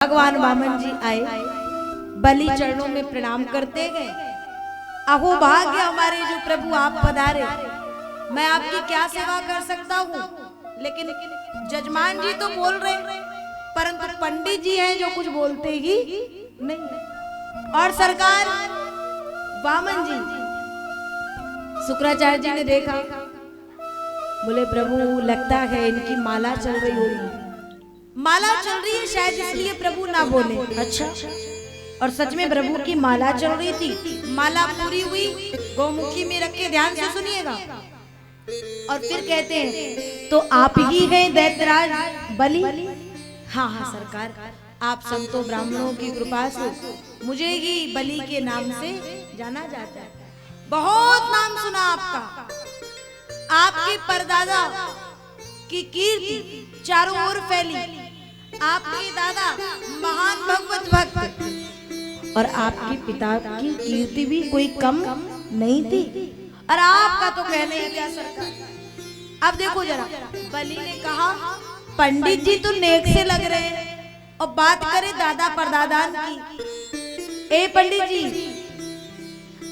भगवान वामन जी आए, बलि चरणों में प्रणाम करते गए। अहो भाग्य हमारे जो प्रभु आप पधारे, मैं आपकी क्या सेवा कर सकता हूँ। लेकिन जजमान जी तो बोल रहे, परंतु पंडित जी हैं जो कुछ बोलते ही नहीं। और सरकार वामन जी, शुक्राचार्य जी ने देखा, बोले प्रभु लगता है इनकी माला चल रही होगी। माला चल रही है शायद इसलिए प्रभु ना बोले। अच्छा, और सच में प्रभु की माला चल रही थी। माला पूरी हुई, गौमुखी में रख के ध्यान से सुनिएगा। और फिर कहते हैं तो आप ही हैं दैत्यराज बलि। हाँ हाँ सरकार, आप संतों ब्राह्मणों की कृपा से मुझे ही बलि के नाम से जाना जाता है। बहुत नाम सुना आपका, आपके परदादा की कीर्ति चारों ओर फैली। आपके दादा महान भगवत भक्त और आपके पिता की कीर्ति भी कोई कम नहीं थी। और आपका तो कहने ही क्या सरकार। अब देखो जरा, बलि ने कहा पंडित जी तो नेक से लग रहे हैं, और बात करें दादा परदादान की। ए पंडित जी,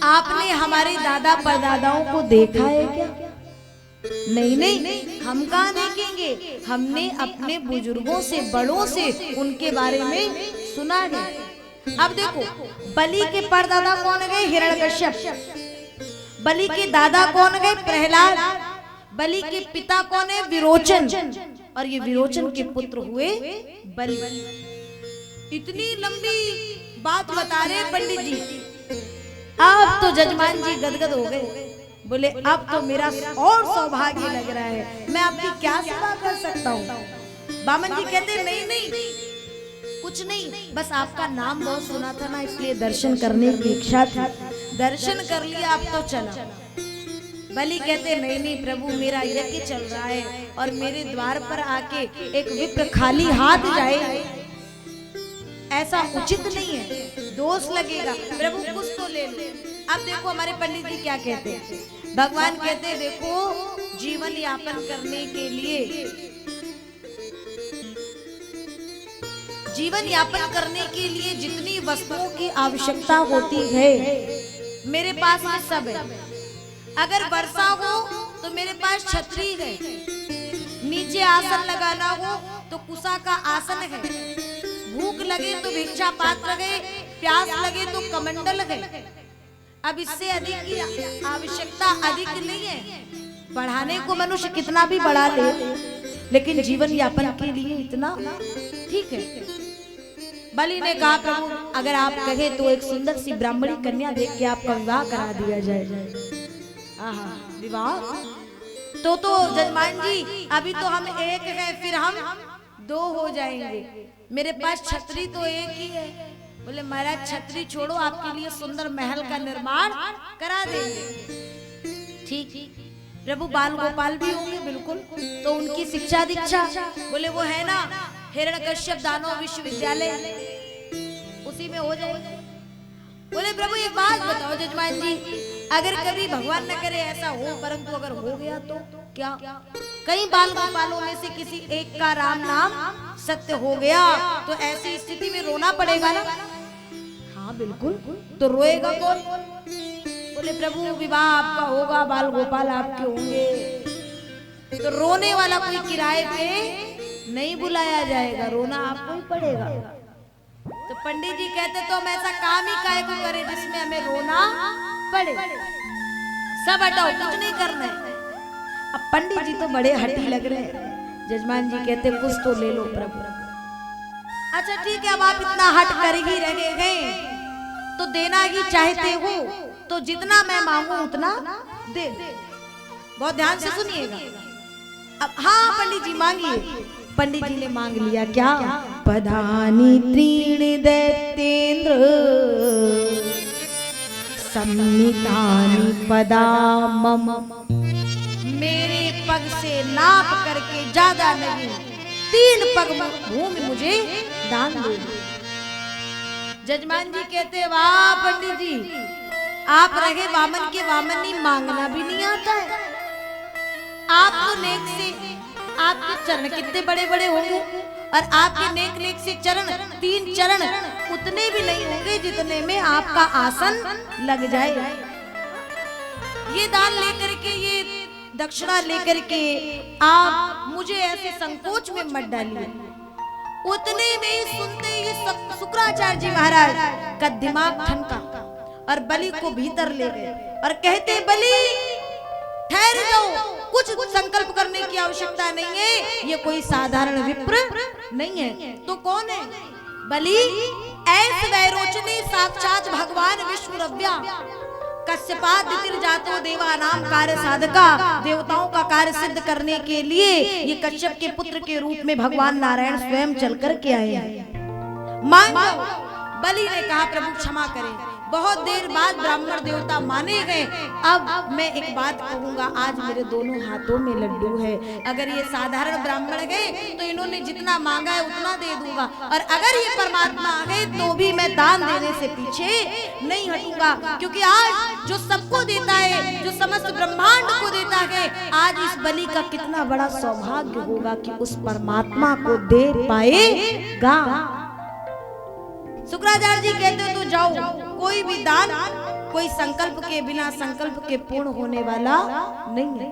आपने हमारे दादा परदादाओं को देखा है क्या? नहीं नहीं, हम कहाँ देखेंगे, हमने अपने बुजुर्गों से बड़ों से उनके बारे में सुना है। अब देखो, बलि के परदादा कौन गए? हिरण्यकश्यप। बलि के दादा कौन गए? प्रहलाद। बलि के पिता कौन है? विरोचन। और ये विरोचन के पुत्र हुए बलि। इतनी लंबी बात बता रहे पंडित जी। अब तो जजमान जी गदगद हो गए, बोले अब तो मेरा और सौभाग्य लग रहा है, मैं आपकी क्या सेवा कर सकता हूँ। वामन जी कहते नहीं नहीं कुछ नहीं, बस आपका नाम बहुत सुना था ना, इसलिए दर्शन करने की इच्छा थी, दर्शन कर लिया, अब तो चला। बलि कहते नहीं नहीं प्रभु, मेरा यज्ञ चल रहा है और मेरे द्वार पर आके एक विप्र खाली हाथ जाए, ऐसा उचित नहीं है, दोष लगेगा। प्रभु कुछ तो ले लो। अब देखो हमारे पंडित जी क्या कहते हैं। भगवान कहते हैं देखो, जीवन यापन करने के लिए, जीवन यापन करने के लिए जितनी वस्तुओं की आवश्यकता होती है मेरे पास में सब है। अगर वर्षा हो तो मेरे पास छतरी है, नीचे आसन लगाना हो तो कुसा का आसन है, भूख लगे तो भिक्षा पात्र है, प्यास लगे तो कमंडल है। अब इससे अधिक की आवश्यकता अधिक नहीं है। बढ़ाने को मनुष्य कितना भी बढ़ा ले, लेकिन जीवन यापन के लिए इतना ठीक है। बलि ने कहा प्रभु अगर आप कहे तो एक सुंदर सी ब्राह्मणी कन्या देख के आपका विवाह करा दिया जाए। विवाह तो जजमान जी अभी तो हम एक है, फिर हम दो हो जाएंगे। मेरे पास छतरी तो एक ही है। बोले महाराज छतरी छोड़ो, आपके लिए सुंदर महल का निर्माण करा देंगे। ठीक, प्रभु बाल गोपाल भी होंगे बिल्कुल, तो उनकी शिक्षा दीक्षा, बोले वो है ना हिरण्यकश्यप दानव विश्वविद्यालय, उसी में हो जाएगा। बोले प्रभु एक बात बताओ जजमान जी, अगर कभी भगवान न करे ऐसा हो, परंतु अगर हो गया तो क्या? कई बाल गोपालों में से किसी एक का राम नाम सत्य हो गया तो ऐसी स्थिति में रोना पड़ेगा ना? हाँ बिल्कुल, तो रोएगा कौन? बोले प्रभु विवाह आपका होगा, बाल गोपाल आपके होंगे, तो रोने वाला कोई किराए पे नहीं बुलाया जाएगा, रोना आपको ही पड़ेगा। तो पंडित जी कहते तो हम ऐसा काम ही काहे को करें जिसमें हमें रोना पड़े। सब हटाओ, कुछ नहीं करना है। अब पंडित जी तो बड़े हठी लग रहे हैं। जजमान जी कहते कुछ तो ले लो प्रभु। अच्छा ठीक है, अब आप इतना हट कर ही रहे हैं तो देना ही चाहते हो, तो जितना मैं मांगू उतना दे। बहुत ध्यान से सुनिएगा। अब हाँ पंडित जी मांगिए। पंडित जी ने मांग लिया क्या? पदानि त्रीणि दैत्येन्द्र सम्मितानि पदा मम। मेरे पग से नाप करके ज्यादा नहीं, 3 पग भूमि मुझे दान दे। जजमान जी कहते वाह पंडित जी, आप रहे वामन के वामन, नहीं मांगना भी नहीं आता है। आप तो नेक से, आपके चरण कितने बड़े बड़े होंगे, और आपके नेक नेक से चरण, 3 चरण उतने भी नहीं होंगे जितने में आपका आसन लग जाए। ये दान लेकर के, ये दक्षिणा लेकर के आप मुझे ऐसे संकोच में मत डालिए। उतने में सुनते ही शुक्राचार्य जी महाराज का दिमाग ठनका और बलि को भीतर ले गए और कहते, बलि ठहर जाओ, कुछ संकल्प करने की आवश्यकता नहीं है, ये कोई साधारण विप्र नहीं है। तो कौन है? बलि ऐस वैरोचनी साक्षात भगवान विष्णुरव्या कश्यपादितिर जातो देवा नाम कार्य साधका, देवताओं का कार्य सिद्ध करने के लिए ये कश्यप के पुत्र के रूप में भगवान नारायण स्वयं चल कर के आए हैं। मान जाओ। बलि ने कहा, प्रभु क्षमा करें, बहुत देर बाद ब्राह्मण देवता माने गए। अब मैं एक बात कहूंगा, आज मेरे दोनों हाथों में लड्डू है। अगर ये साधारण ब्राह्मण गए तो इन्होंने जितना मांगा है उतना दे दूंगा, और अगर ये परमात्मा आ गए तो भी मैं दान देने से पीछे नहीं हटूंगा, क्योंकि आज जो सबको देता है, जो समस्त ब्रह्मांड को देता है, आज इस बलि का कितना बड़ा सौभाग्य होगा कि उस परमात्मा को दे पाएगा। शुक्राचार्य जी कहते तो जाओ, कोई भी दान कोई संकल्प के बिना संकल्प के पूर्ण होने वाला नहीं है।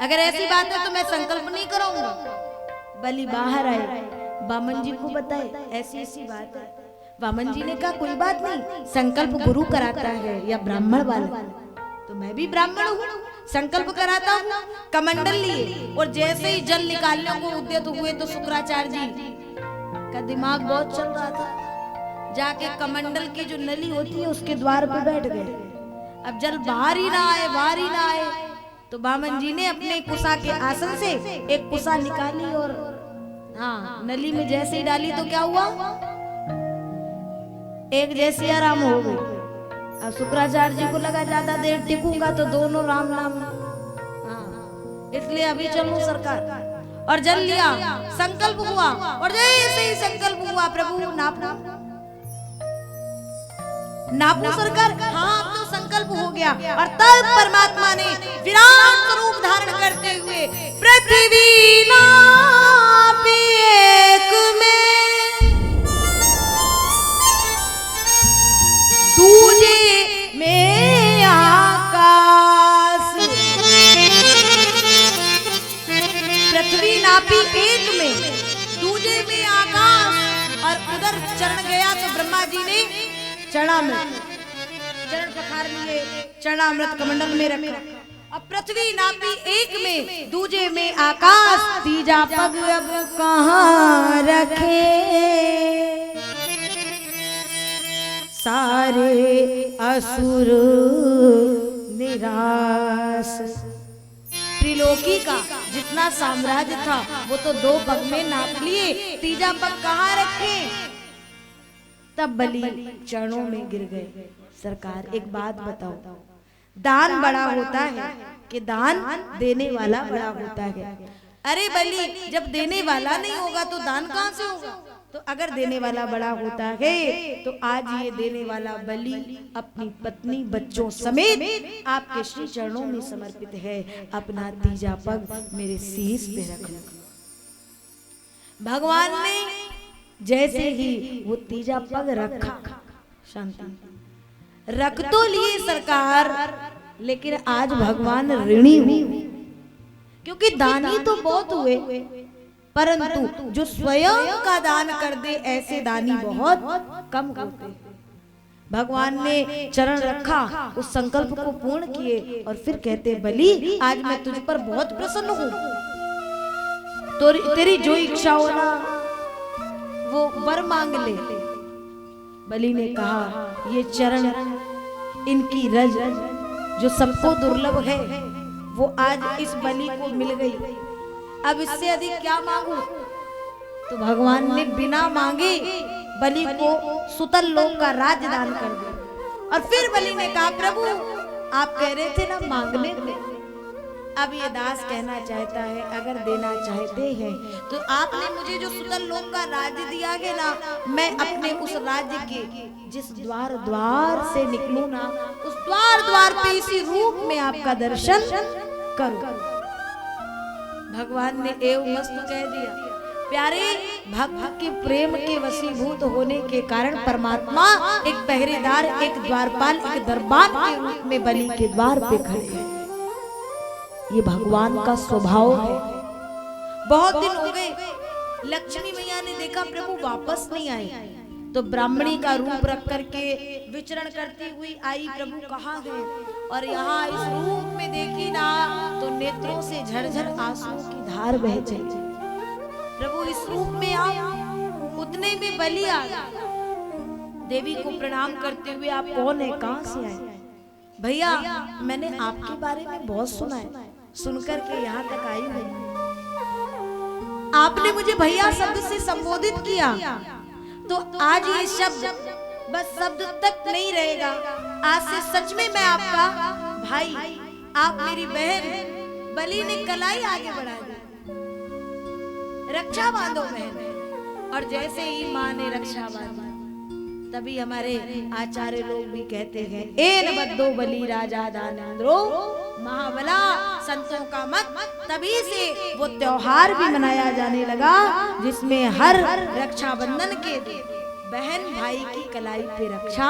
अगर ऐसी बात है तो मैं संकल्प नहीं कराऊंगा। बलि बाहर आए, वामन जी को बताए ऐसी ऐसी बात है। वामन जी ने कहा, कोई बात नहीं, संकल्प गुरु कराता है या ब्राह्मण वाला, तो मैं भी ब्राह्मण हूँ, संकल्प कराता हूँ। कमंडल लिए और जैसे ही जल निकालने को उद्यत हुए तो शुक्राचार्य जी का दिमाग बहुत चल रहा था। जाके कमंडल की जो नली होती है उसके द्वार पर बैठ गए। अब जल बाहर ही ना आए, बाहर ही ना आए, तो वामन जी ने अपने कुसा के आसन से एक कुसा निकाली और हाँ नली में जैसे ही डाली तो क्या हुआ, एक जैसी आराम हो गई। अब शुक्राचार्य जी को लगा ज्यादा देर टिकूंगा तो दोनों राम नाम, हाँ इसलिए अभी चलो सरकार। और जल लिया, संकल्प हुआ, और जैसे ही संकल्प हुआ, प्रभु नापू नापू सरकार, हाँ तो संकल्प हो गया। और तब परमात्मा ने विराट स्वरूप धारण करते हुए पृथ्वी नापी एक में, दूजे में आकाश, पृथ्वी नापी एक में, दूजे में आकाश। और उधर चरण गया तो ब्रह्मा जी ने चरणामृत, चरण पखार लिए, चरणामृत कमंडल में रखा। अब पृथ्वी नापी एक में, दूजे में आकाश, तीजा पग अब कहाँ रखे, सारे असुर निराश। त्रिलोकी का जितना साम्राज्य था वो तो 2 पग में नाप लिए, तीजा पग कहाँ रखे। तब बलि चरणों में गिर गए। सरकार एक बात बताओ, दान बड़ा होता है कि दान देने वाला बड़ा होता है? अरे बलि जब देने वाला नहीं होगा तो दान कहाँ से होगा? तो अगर देने वाला बड़ा होता है तो आज ये देने वाला बलि अपनी पत्नी बच्चों समेत आपके श्री चरणों में समर्पित है। अपना तीजा पग मेरे शीश पे रख लो। भगवान ने जैसे ही वो तीजा पग रखा, शांति रख तो लिए सरकार, लेकिन आज भगवान ऋणी हुए, क्योंकि दानी तो बहुत हुए, परंतु जो स्वयं का दान कर दे ऐसे दानी बहुत कम होते हैं। भगवान ने चरण रखा, उस संकल्प को पूर्ण किए और फिर कहते, बलि आज मैं तुझ पर बहुत प्रसन्न हूँ, तो तेरी जो इच्छा हो ना वो वर मांग ले। बलि ने कहा, ये चरण, इनकी रज जो सबको दुर्लभ है वो आज इस बलि को मिल गई, अब इससे अधिक क्या मांगू? तो भगवान ने बिना मांगे बलि को सुतल लोक का राज्य दान कर दिया। और फिर बलि ने कहा, प्रभु आप कह रहे थे ना मांगने में, अब ये दास कहना चाहता है अगर देना चाहते हैं तो आपने मुझे जो सुतल लोक का राज्य दिया है ना, मैं अपने उस राज्य के जिस द्वार द्वार से निकलूं ना, उस द्वार द्वार पे इसी रूप में आपका दर्शन करूं। भगवान ने एवं मस्तु कह दिया। प्यारे भक्त के प्रेम के वशीभूत होने के कारण परमात्मा एक पहरेदार, एक द्वारपाल, एक दरबार के रूप में बलि के द्वार पे खड़े हैं। ये भगवान का स्वभाव है। बहुत दिन हो गए, लक्ष्मी मैया ने देखा प्रभु वापस नहीं आए, तो ब्राह्मणी का रूप रख करके विचरण करती हुई आई, प्रभु कहाँ गए? और यहाँ इस रूप में देखी ना तो नेत्रों से झरझर आंसुओं की धार बह चली। प्रभु इस रूप में आओ, उतने में बलि आ गया। देवी को प्रणाम करते हुए, आप कौन है, कहाँ से आए? भैया मैंने आपके बारे में बहुत सुना है, सुनकर के यहाँ तक आई हूँ। आपने मुझे भैया शब्द से संबोधित किया, तो आज ये शब्द बस शब्द तक नहीं रहेगा। आज से सच में मैं आपका भाई, आप मेरी बहन। बलि ने कलाई आगे बढ़ा दी, रक्षा बांधो बहन। और जैसे ही माँ ने रक्षा बांधी, तभी हमारे आचार्य लोग भी कहते हैं, एन बद्दो बलि राजा दानेंद्रो महाबला, संतों का मत। तभी से वो त्योहार भी मनाया जाने लगा जिसमें हर रक्षाबंधन के दिन बहन भाई की कलाई पे रक्षा